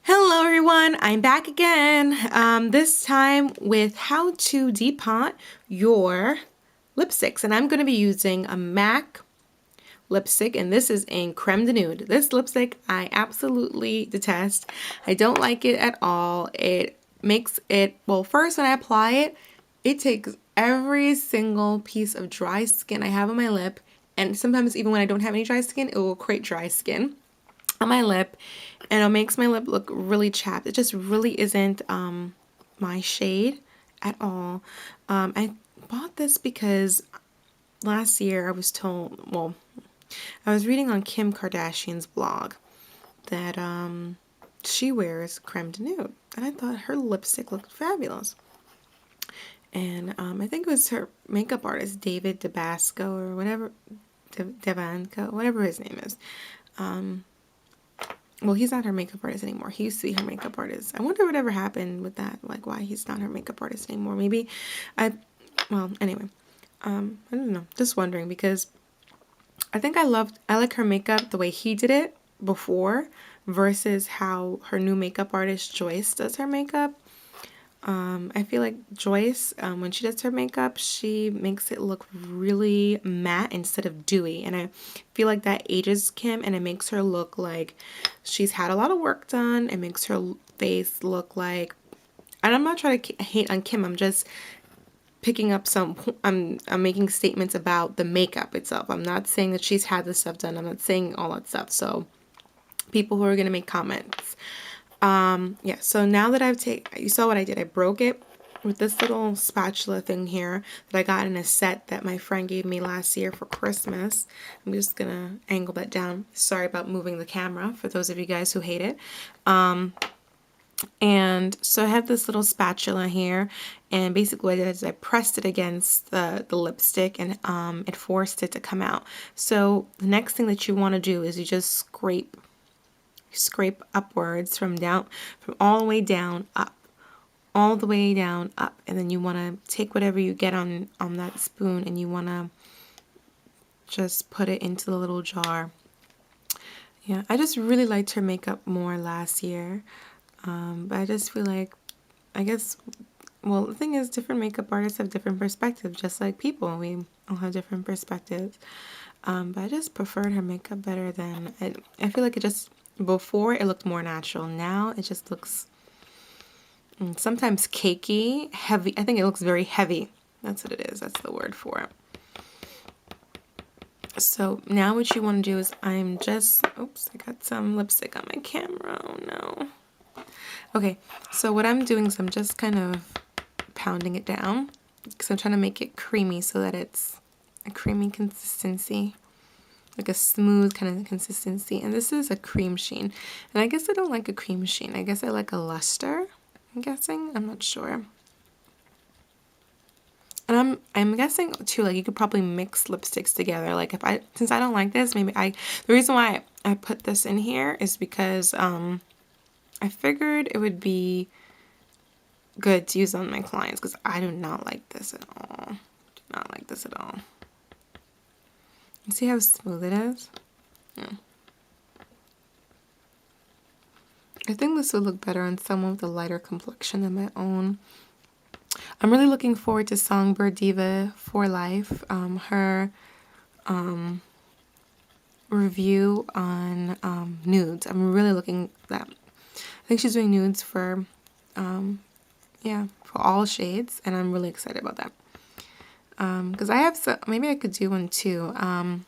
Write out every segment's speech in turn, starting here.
Hello everyone, I'm back again. This time with how to depot your lipsticks, and I'm going to be using a MAC lipstick, and this is in Creme de Nude. This lipstick I absolutely detest. I don't like it at all. It makes it, well, first when I apply it, it takes every single piece of dry skin I have on my lip, and sometimes even when I don't have any dry skin, it will create dry skin on my lip, and it makes my lip look really chapped. It just really isn't my shade at all. I bought this because last year I was told, well, I was reading on Kim Kardashian's blog that she wears creme de nude, and I thought her lipstick looked fabulous. And I think it was her makeup artist, David Dabasco or whatever, Devanko, whatever his name is. Well, he's not her makeup artist anymore. He used to be her makeup artist. I wonder whatever happened with that, like why he's not her makeup artist anymore. Maybe well, anyway, I don't know. Just wondering because I think I like her makeup the way he did it before versus how her new makeup artist Joyce does her makeup. I feel like Joyce, when she does her makeup, she makes it look really matte instead of dewy. And I feel like that ages Kim, and it makes her look like she's had a lot of work done. It makes her face look like, and I'm not trying to hate on Kim. I'm just picking up I'm making statements about the makeup itself. I'm not saying that she's had this stuff done. I'm not saying all that stuff. So people who are going to make comments. Yeah, so now that you saw what I did. I broke it with this little spatula thing here that I got in a set that my friend gave me last year for Christmas. I'm just gonna angle that down. Sorry about moving the camera for those of you guys who hate it. And so I have this little spatula here, and basically what I did is I pressed it against the lipstick, and it forced it to come out. So the next thing that you want to do is you just scrape upwards from all the way down up, all the way down up, and then you want to take whatever you get on that spoon, and you want to just put it into the little jar. Yeah, I just really liked her makeup more last year, but I just feel like, I guess, well, the thing is, different makeup artists have different perspectives, just like people. We all have different perspectives, but I just preferred her makeup better than I feel like it just. Before, it looked more natural. Now, it just looks sometimes cakey, heavy. I think it looks very heavy. That's what it is. That's the word for it. So now what you want to do is oops, I got some lipstick on my camera. Oh, no. Okay, so what I'm doing is I'm just kind of pounding it down because I'm trying to make it creamy so that it's a creamy consistency. Like a smooth kind of consistency. And this is a cream sheen. And I guess I don't like a cream sheen. I guess I like a luster, I'm guessing. I'm not sure. And I'm guessing too, like you could probably mix lipsticks together. Like since I don't like this, the reason why I put this in here is because I figured it would be good to use on my clients because I do not like this at all. Do not like this at all. See how smooth it is? Yeah. I think this would look better on someone with a lighter complexion than my own. I'm really looking forward to Songbird Diva for Life. Her review on nudes. I'm really looking at that. I think she's doing nudes for all shades, and I'm really excited about that. Because I have maybe I could do one too. I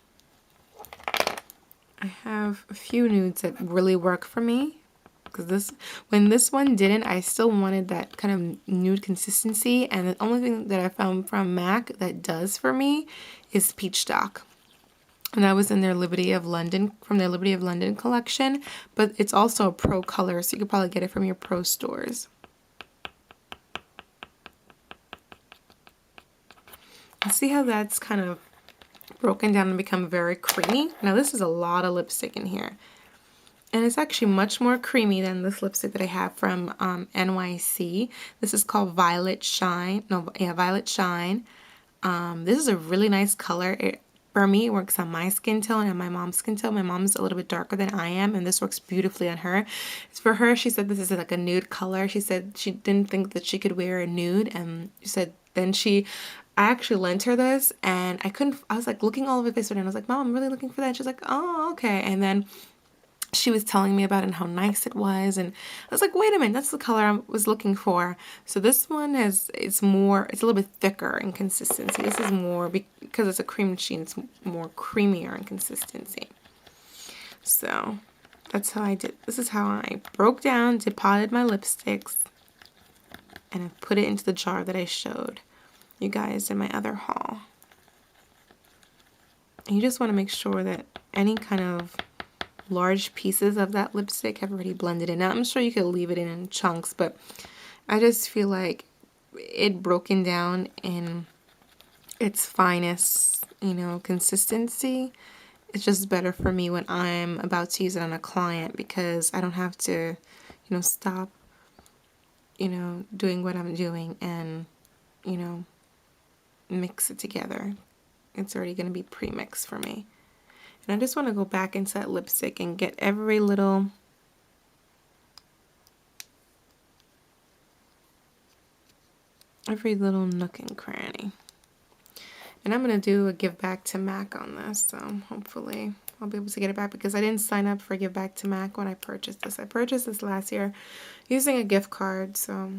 have a few nudes that really work for me. Because when this one didn't, I still wanted that kind of nude consistency. And the only thing that I found from MAC that does for me is Peach Stock. And that was in their Liberty of London, from their Liberty of London collection. But it's also a pro color, so you could probably get it from your pro stores. See how that's kind of broken down and become very creamy? Now this is a lot of lipstick in here. And it's actually much more creamy than this lipstick that I have from NYC. This is called Violet Shine. No, yeah, Violet Shine. This is a really nice color. It for me, it works on my skin tone and my mom's skin tone. My mom's a little bit darker than I am, and this works beautifully on her. For her, she said this is like a nude color. She said she didn't think that she could wear a nude, and she said then I actually lent her this, and I was like looking all over Facebook, and I was like, Mom, I'm really looking for that. And she's like, oh, okay. And then she was telling me about it and how nice it was, and I was like, wait a minute, that's the color I was looking for. So this one it's a little bit thicker in consistency. This is more, because it's a cream sheen, it's more creamier in consistency. So that's how I did. This is how I broke down, depotted my lipsticks, and I put it into the jar that I showed you guys in my other haul. And you just want to make sure that any kind of large pieces of that lipstick have already blended in. Now, I'm sure you could leave it in chunks, but I just feel like it broken down in its finest, consistency. It's just better for me when I'm about to use it on a client, because I don't have to, stop, doing what I'm doing and, mix it together. It's already going to be pre-mixed for me. And I just want to go back into that lipstick and get every little nook and cranny. And I'm going to do a give back to MAC on this, so hopefully I'll be able to get it back, because I didn't sign up for give back to MAC when I purchased this. I purchased this last year using a gift card, so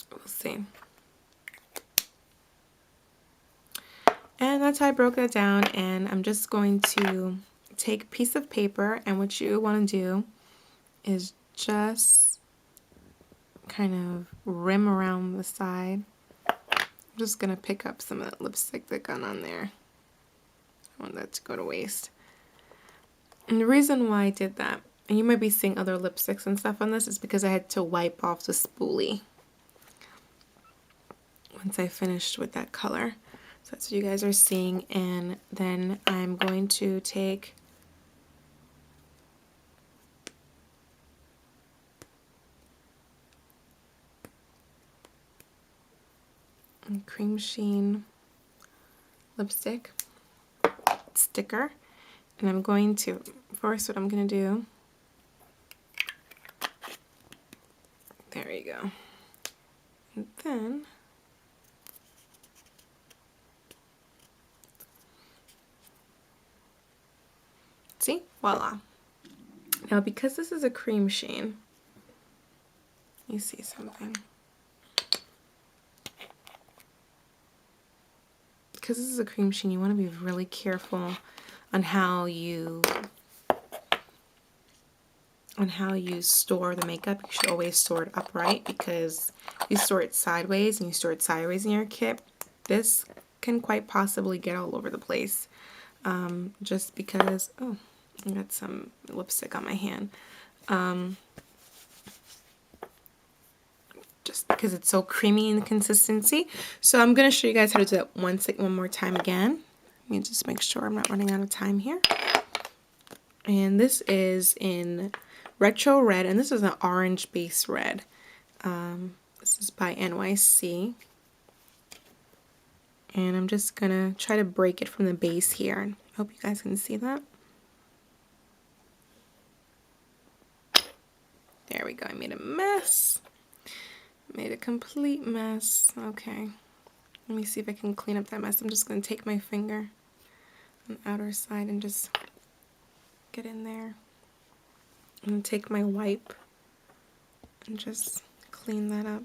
we'll see. And that's how I broke that down, and I'm just going to take a piece of paper, and what you want to do is just kind of rim around the side. I'm just going to pick up some of that lipstick that got on there. I want that to go to waste. And the reason why I did that, and you might be seeing other lipsticks and stuff on this, is because I had to wipe off the spoolie once I finished with that color. So that's what you guys are seeing. And then I'm going to take a cream sheen lipstick sticker, and I'm going to, first what I'm going to do, there you go, and then see, voila. Now because this is a cream sheen, you see something. Because this is a cream sheen, you want to be really careful on how you store the makeup. You should always store it upright, because if you store it sideways and you store it sideways in your kit, this can quite possibly get all over the place. Just because, oh, I got some lipstick on my hand. Just because it's so creamy in the consistency. So I'm going to show you guys how to do that one more time again. Let me just make sure I'm not running out of time here. And this is in Retro Red, and this is an orange base red. This is by NYC. And I'm just going to try to break it from the base here. I hope you guys can see that. There we go. I made a mess. Made a complete mess. Okay. Let me see if I can clean up that mess. I'm just going to take my finger on the outer side and just get in there. I'm going to take my wipe and just clean that up.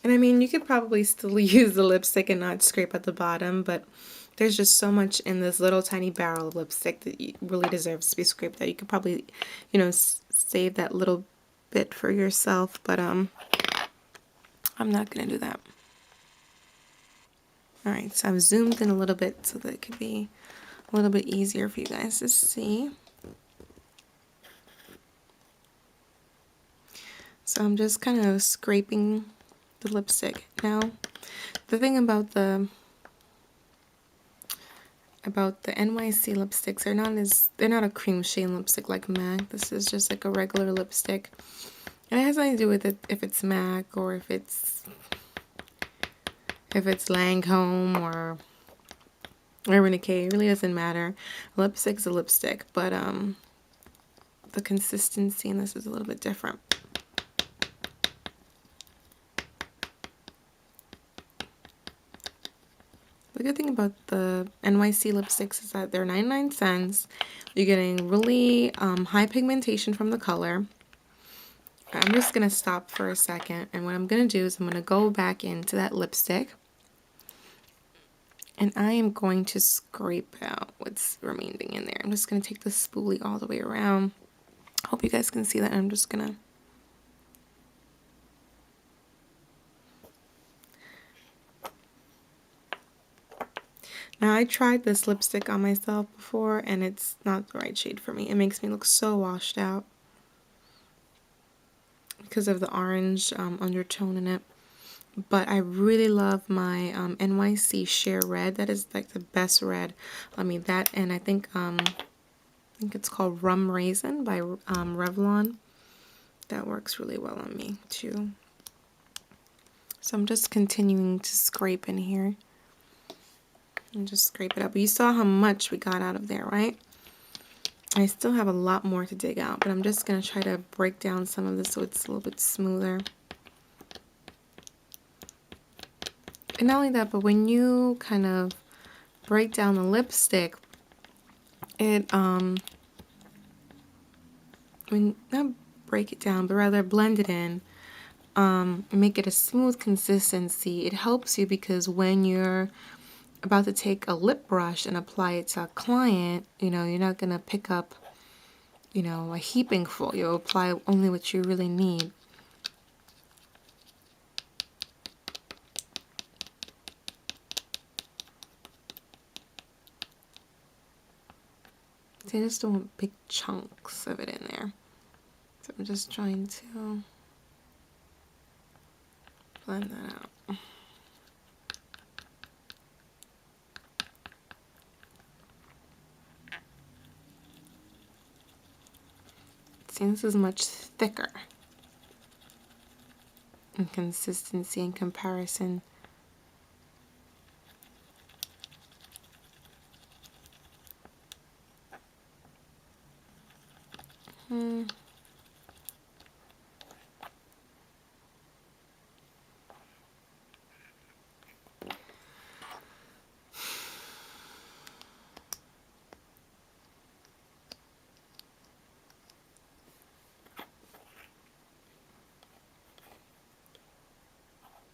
And I mean, you could probably still use the lipstick and not scrape at the bottom, but there's just so much in this little tiny barrel of lipstick that really deserves to be scraped out. You could probably, save that little bit for yourself, but I'm not going to do that. Alright, so I've zoomed in a little bit so that it could be a little bit easier for you guys to see. So I'm just kind of scraping the lipstick. Now, the thing about about the NYC lipsticks. They're not a cream shade lipstick like MAC. This is just like a regular lipstick. And it has nothing to do with it if it's MAC or if it's Lancome or Urban Decay. It really doesn't matter. A lipstick's a lipstick, but the consistency in this is a little bit different. The good thing about the NYC lipsticks is that they're 99 cents. You're getting really high pigmentation from the color. I'm just going to stop for a second, and what I'm going to do is I'm going to go back into that lipstick, and I am going to scrape out what's remaining in there. I'm just going to take the spoolie all the way around. Hope you guys can see that. I'm just going to... Now, I tried this lipstick on myself before, and it's not the right shade for me. It makes me look so washed out because of the orange undertone in it. But I really love my NYC Sheer Red. That is like the best red. I mean, that, and I think it's called Rum Raisin by Revlon. That works really well on me, too. So I'm just continuing to scrape in here. And just scrape it up. But you saw how much we got out of there, right? I still have a lot more to dig out, but I'm just going to try to break down some of this so it's a little bit smoother. And not only that, but when you kind of break down the lipstick, it, not break it down, but rather blend it in, make it a smooth consistency. It helps you because when you're about to take a lip brush and apply it to a client, you know, you're not going to pick up, you know, a heaping full. You'll apply only what you really need. So I just don't want big chunks of it in there. So I'm just trying to blend that out. See, this is much thicker in consistency in comparison